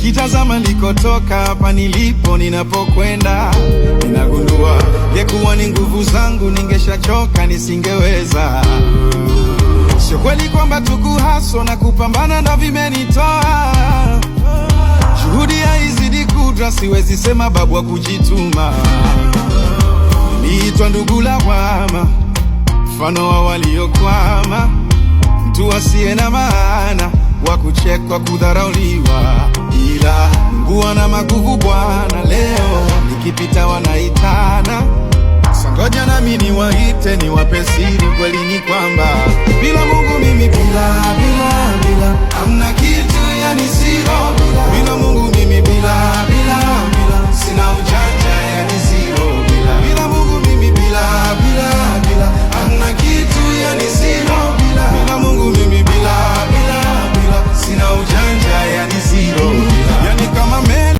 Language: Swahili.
Nikitazama nilikotoka hapa nilipo ninapokwenda, ninagundua ingekuwa ni nguvu zangu ningeshachoka nisingeweza. Sio kweli kwamba tukuhaso na kupambana ndo vimenitoa. Juhudi haizidi kudra, siwezi sema babu wa kujituma. Niliitwa ndugu lawama, mfano wa waliokwama, mtu asiye na maana, wa kuchekwa, kudharauliwa. Ila Mungu ana maguvu Bwana, leo nikipita wanaitana. Sangoja nami niwaite, niwape siri, kweli ni kwamba bila Mungu mimi bila hamna kitu, yani zero.